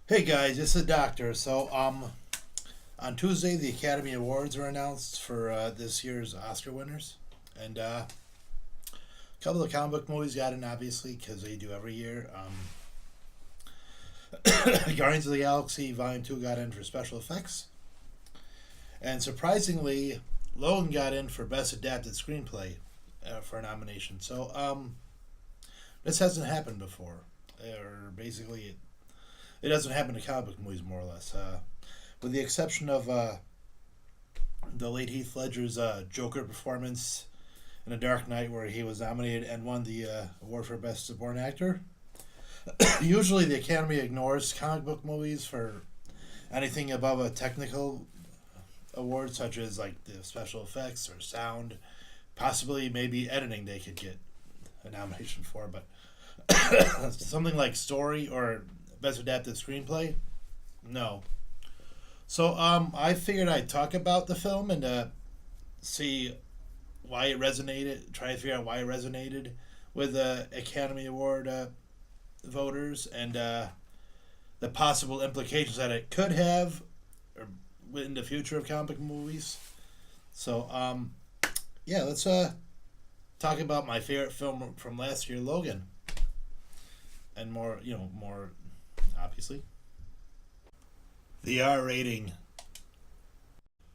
Hey guys, it's the doctor. On Tuesday the Academy Awards were announced for this year's Oscar winners, and a couple of comic book movies got in obviously because they do every year. Guardians of the Galaxy Volume 2 got in for special effects, and surprisingly, Logan got in for Best Adapted Screenplay for a nomination. This hasn't happened before, or basically it doesn't happen to comic book movies more or less. With the exception of the late Heath Ledger's Joker performance in A Dark Knight, where he was nominated and won the award for Best Supporting Actor. Usually, the Academy ignores comic book movies for anything above a technical award, such as like the special effects or sound, possibly maybe editing. They could get a nomination for, but something like story or Best Adapted Screenplay, no. I figured I'd talk about the film and see why it resonated. Try to figure out why it resonated with Academy Award voters and the possible implications that it could have or in the future of comic movies. So, yeah, let's talk about my favorite film from last year, Logan, and more obviously. The R rating.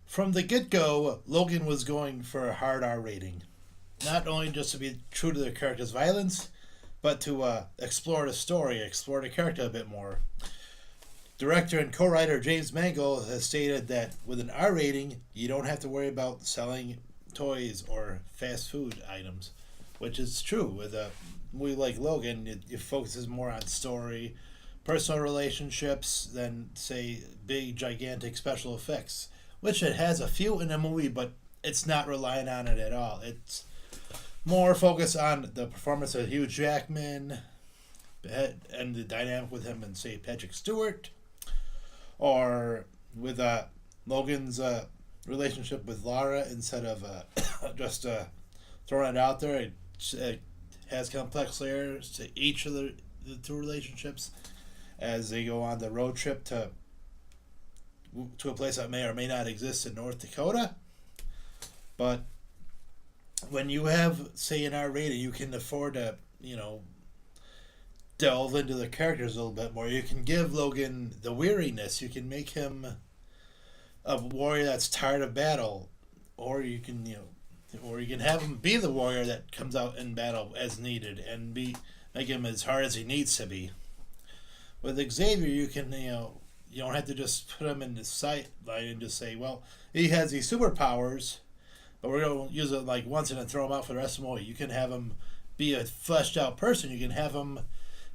From the get go, Logan was going for a hard R rating. Not only just to be true to the character's violence, but to explore the story, explore the character a bit more. Director and co writer James Mangold has stated that with an R rating, you don't have to worry about selling toys or fast food items, which is true. With a movie like Logan, it focuses more on story, personal relationships than say big gigantic special effects, which it has a few in the movie, but it's not relying on it at all. It's more focused on the performance of Hugh Jackman and the dynamic with him and say Patrick Stewart, or with Logan's relationship with Lara instead of just throwing it out there. It has complex layers to each of the two relationships as they go on the road trip to a place that may or may not exist in North Dakota. But when you have, say, an R rating, you can afford to, delve into the characters a little bit more. You can give Logan the weariness. You can make him a warrior that's tired of battle, or you can, or you can have him be the warrior that comes out in battle as needed and make him as hard as he needs to be. With Xavier, you can, you don't have to just put him in the sight line and just say, well, he has these superpowers, but we're going to use it like once and then throw him out for the rest of the movie. You can have him be a fleshed out person. You can have him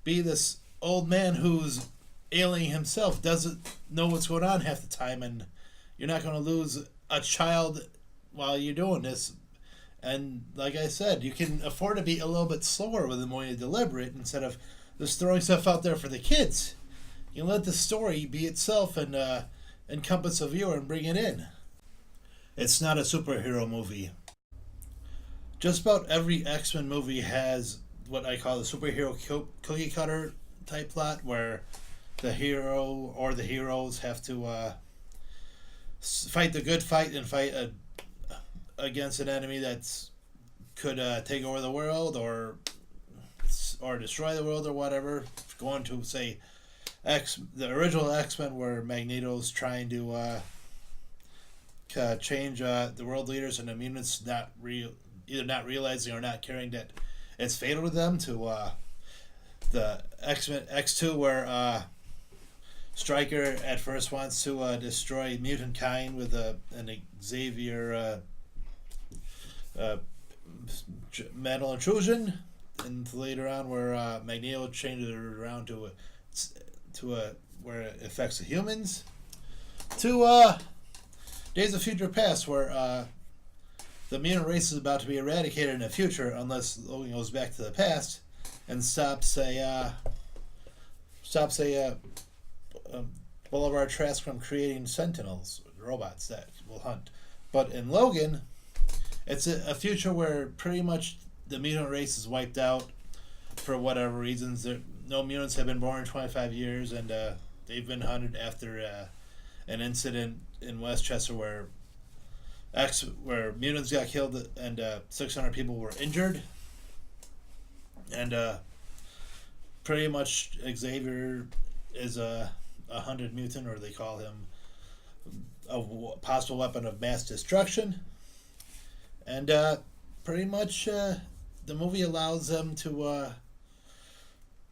be this old man who's ailing himself, doesn't know what's going on half the time, and you're not going to lose a child while you're doing this. And like I said, you can afford to be a little bit slower with him when you deliver it instead of just throwing stuff out there for the kids. You let the story be itself and encompass a viewer and bring it in. It's not a superhero movie. Just about every X-Men movie has what I call the superhero cookie cutter type plot, where the hero or the heroes have to fight the good fight and fight against an enemy that's could take over the world or destroy the world or whatever. Going to say the original X-Men, where Magneto's trying to change the world leaders, and the mutants either not realizing or not caring that it's fatal to them. To the X-Men X2, where Stryker at first wants to destroy mutant kind with an Xavier metal intrusion, and later on where Magneto changes it around to where it affects the humans. To Days of Future Past, where the mutant race is about to be eradicated in the future unless Logan goes back to the past and stops Boulevard Trask from creating Sentinels, robots that will hunt. But in Logan, it's a future where pretty much the mutant race is wiped out for whatever reasons. No mutants have been born in 25 years, and they've been hunted after an incident in Westchester where mutants got killed and 600 people were injured, and pretty much Xavier is a hunted mutant, or they call him a possible weapon of mass destruction, and pretty much the movie allows them to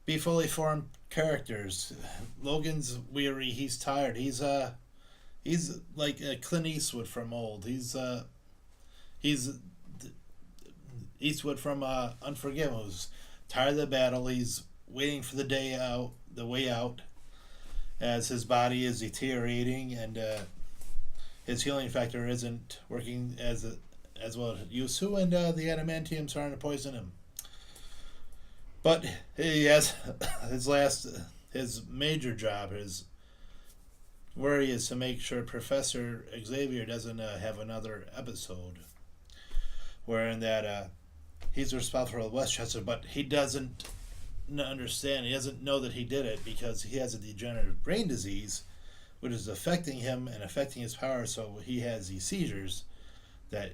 be fully formed characters. Logan's weary. He's tired. He's like Clint Eastwood from old. He's Eastwood from Unforgiven, who's tired of the battle. He's waiting for the way out, as his body is deteriorating and his healing factor isn't working as well as it used to, and the adamantium's starting to poison him. But he has his major job, his worry is to make sure Professor Xavier doesn't have another episode wherein that he's responsible for Westchester, but he doesn't understand. He doesn't know that he did it because he has a degenerative brain disease, which is affecting him and affecting his power. So he has these seizures that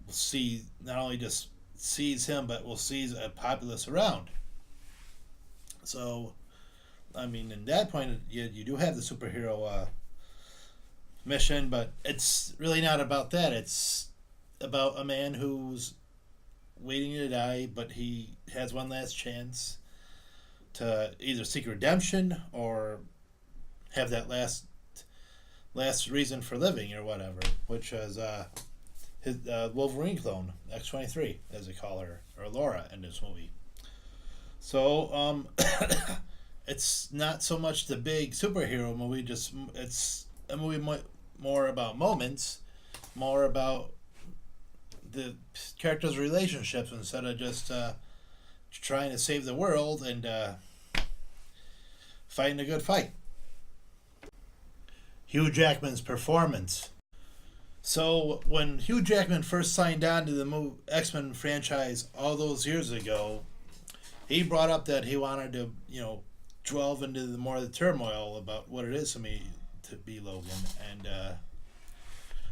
see not only just sees him, but will seize a populace around. So, I mean, in that point, you do have the superhero mission, but it's really not about that. It's about a man who's waiting to die, but he has one last chance to either seek redemption or have that last reason for living or whatever, which is his Wolverine clone, X-23, as they call her, or Laura in this movie. So, it's not so much the big superhero movie, it's a movie more about moments, more about the characters' relationships instead of just trying to save the world and fighting a good fight. Hugh Jackman's performance. So when Hugh Jackman first signed on to the X-Men franchise all those years ago, he brought up that he wanted to, delve into more of the turmoil about what it is to me to be Logan, and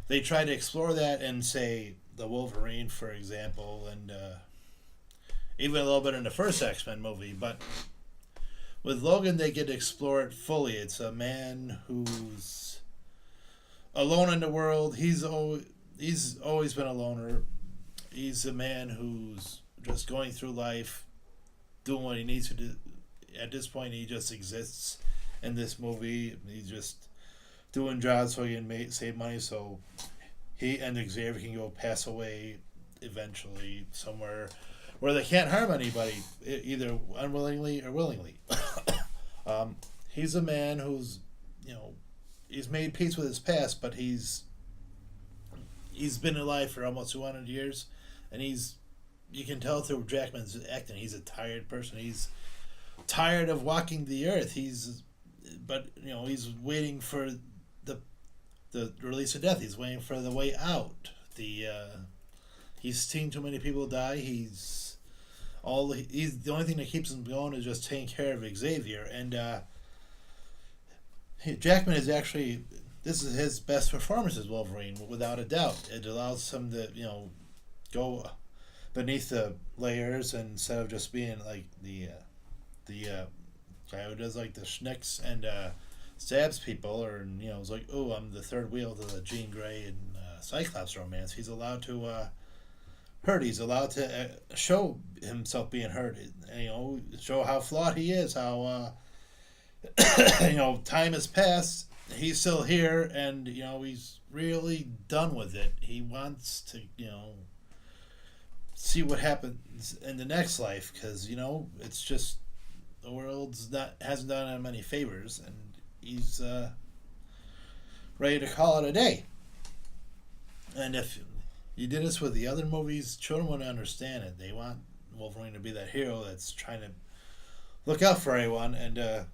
they tried to explore that in, say, the Wolverine, for example, and even a little bit in the first X-Men movie. But with Logan, they get to explore it fully. It's a man who's alone in the world. He's always been a loner. He's a man who's just going through life, doing what he needs to do. At this point, he just exists in this movie. He's just doing jobs so he can save money, so he and Xavier can go pass away eventually somewhere where they can't harm anybody, either unwillingly or willingly. He's a man who's, he's made peace with his past, but he's been alive for almost 200 years, and you can tell through Jackman's acting, he's a tired person. He's tired of walking the earth. He's waiting for the release of death. He's waiting for the way out. He's seen too many people die. He's the only thing that keeps him going is just taking care of Xavier. And Jackman is actually, this is his best performance as Wolverine, without a doubt. It allows him to go beneath the layers instead of just being like the guy who does like the schnicks and stabs people, or it's like, oh, I'm the third wheel to the Jean Grey and Cyclops romance. He's allowed to hurt. He's allowed to show himself being hurt. Show how flawed he is. How time has passed. He's still here, and he's really done with it. He wants to see what happens in the next life, because it's just the world's hasn't done him any favors, and he's ready to call it a day. And if you did this with the other movies, children wouldn't understand it. They want Wolverine to be that hero that's trying to look out for everyone, and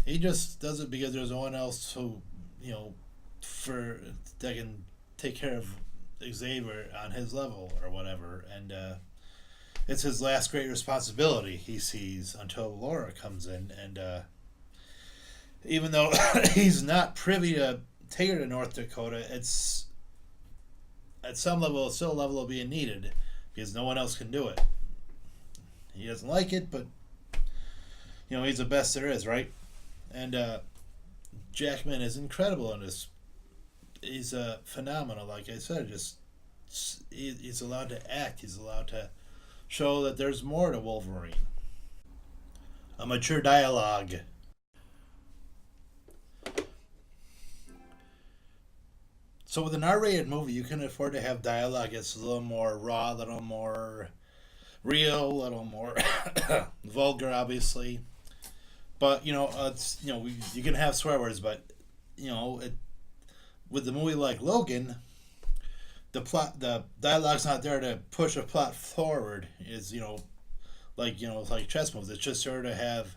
he just does it because there's no one else who that can take care of Xavier on his level or whatever, and it's his last great responsibility he sees until Laura comes in, and even though he's not privy to take her to North Dakota, it's at some level, it's still a level of being needed because no one else can do it. He doesn't like it, but he's the best there is, right? And Jackman is incredible in this. He's phenomenal. Like I said, he's allowed to act. He's allowed to show that there's more to Wolverine. A mature dialogue. So with an R-rated movie, you can afford to have dialogue that's a little more raw, a little more real, a little more vulgar, obviously. But it's you can have swear words, but with the movie like Logan, the dialogue's not there to push a plot forward. Is like chess moves. It's just there to have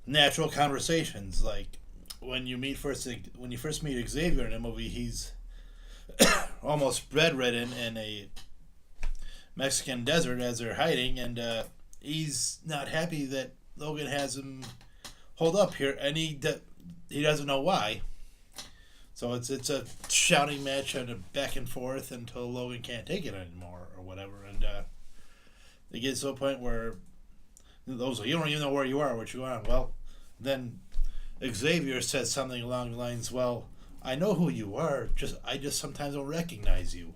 natural conversations. Like when you first meet Xavier in a movie, he's almost bedridden in a Mexican desert as they're hiding, and he's not happy that Logan has him hold up here, and he doesn't know why. So it's a shouting match and a back and forth until Logan can't take it anymore or whatever, and it gets to a point where those you don't even know where you are, what you on. Well, then Xavier says something along the lines, "Well, I know who you are. I just sometimes don't recognize you."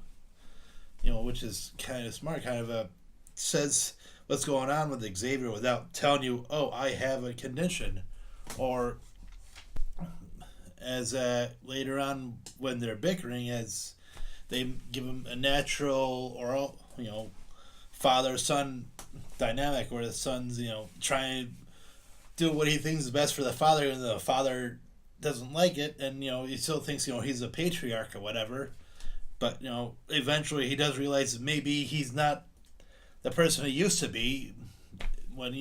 Which is kind of smart. Kind of says what's going on with Xavier without telling you, "Oh, I have a condition," or as later on when they're bickering, as they give him a natural or father son dynamic where the son's trying to do what he thinks is best for the father, and the father doesn't like it, and he still thinks he's a patriarch or whatever. But eventually he does realize that maybe he's not the person he used to be. When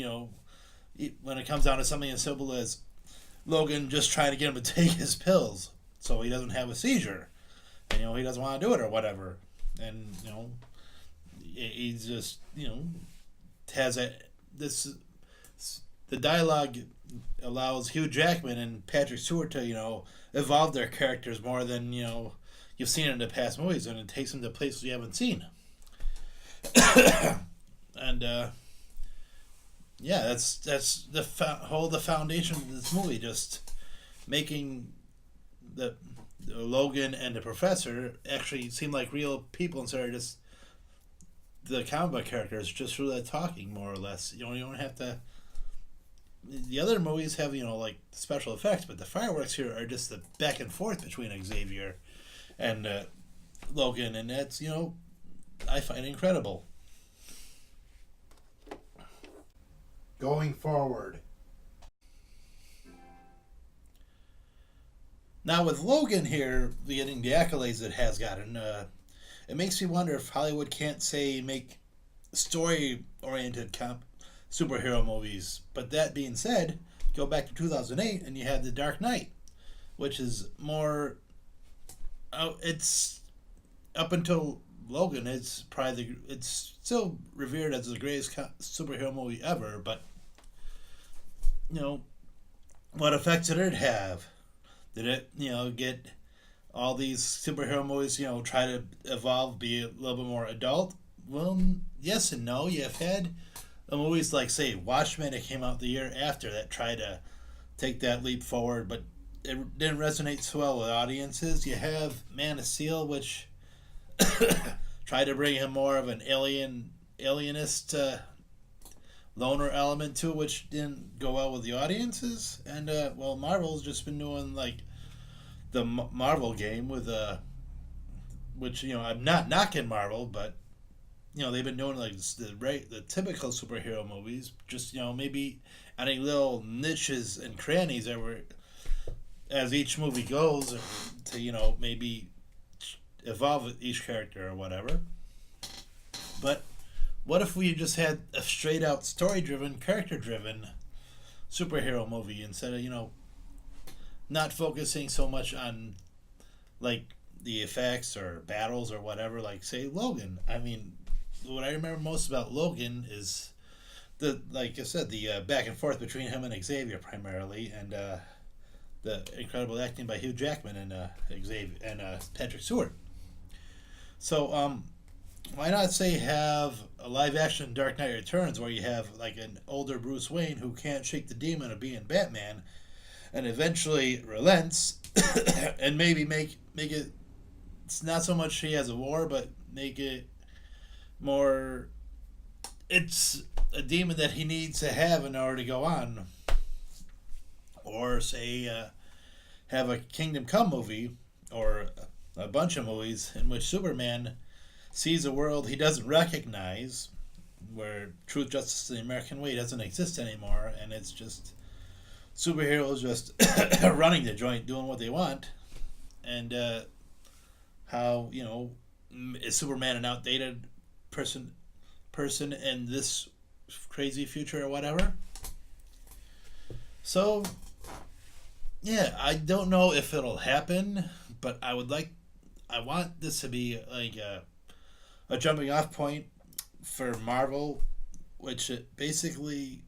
when it comes down to something as simple as Logan just trying to get him to take his pills so he doesn't have a seizure, and he doesn't want to do it or whatever, and he's just has the dialogue allows Hugh Jackman and Patrick Stewart to evolve their characters more than you've seen in the past movies, and it takes them to places you haven't seen. And that's the foundation of this movie, just making the Logan and the Professor actually seem like real people instead of just the comic book characters, just through that talking, more or less. You don't have to. The other movies have like special effects, but the fireworks here are just the back and forth between Xavier and Logan, and that's I find incredible. Going forward. Now with Logan here getting the accolades it has gotten, it makes me wonder if Hollywood can't make story-oriented superhero movies. But that being said, go back to 2008 and you have The Dark Knight, which is more. It's up until Logan, it's still revered as the greatest superhero movie ever. But what effects did it have? Did it get all these superhero movies try to evolve, be a little bit more adult? Well, yes and no. You've had movies like, say, Watchmen, that came out the year after, that tried to take that leap forward, but it didn't resonate so well with audiences. You have Man of Steel, which tried to bring in more of an alienist loner element to it, which didn't go well with the audiences. And Marvel's just been doing like the Marvel game with which I'm not knocking Marvel, but they've been doing like the typical superhero movies, just maybe adding little niches and crannies as each movie goes to maybe evolve with each character or whatever. But what if we just had a straight out story driven, character driven superhero movie instead of not focusing so much on like the effects or battles or whatever, like say Logan. I mean, what I remember most about Logan is like I said, the back and forth between him and Xavier primarily, and the incredible acting by Hugh Jackman and Xavier and Patrick Stewart. So why not say have a live action Dark Knight Returns where you have like an older Bruce Wayne who can't shake the demon of being Batman, and eventually relents, and maybe make it. It's not so much he has a war, but make it more. It's a demon that he needs to have in order to go on. Or say, have a Kingdom Come movie, or a bunch of movies in which Superman sees a world he doesn't recognize, where truth, justice, and the American way doesn't exist anymore, and it's just superheroes just running the joint, doing what they want, and how is Superman an outdated person in this crazy future or whatever? So yeah, I don't know if it'll happen, but I want this to be like a jumping off point for Marvel, which basically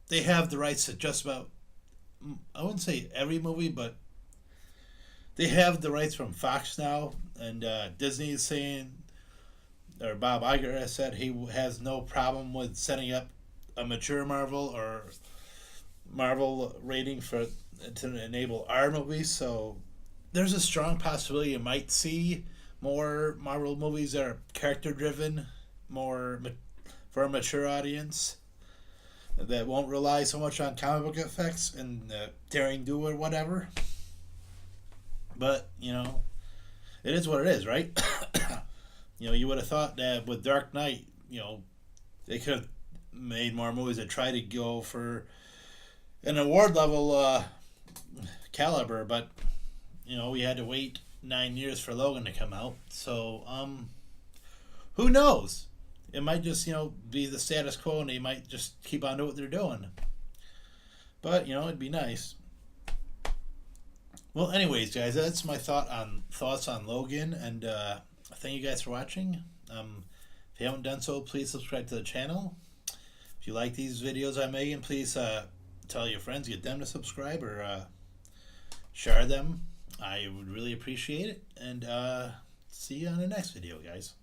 they have the rights to just about, I wouldn't say every movie, but they have the rights from Fox now, and Disney is saying, or Bob Iger has said he has no problem with setting up a mature Marvel or Marvel rating to enable our movies. So there's a strong possibility you might see more Marvel movies that are character driven, more for a mature audience that won't rely so much on comic book effects and daring do or whatever. But it is what it is, right? You would have thought that with Dark Knight, they could have made more movies that try to go for an award level caliber, but we had to wait 9 years for Logan to come out. So who knows? It might just be the status quo, and they might just keep on doing what they're doing. But it'd be nice. Well, anyways, guys, that's my thoughts on Logan, and thank you guys for watching. If you haven't done so, please subscribe to the channel. If you like these videos I'm making, please tell your friends, get them to subscribe, or share them. I would really appreciate it, and see you on the next video, guys.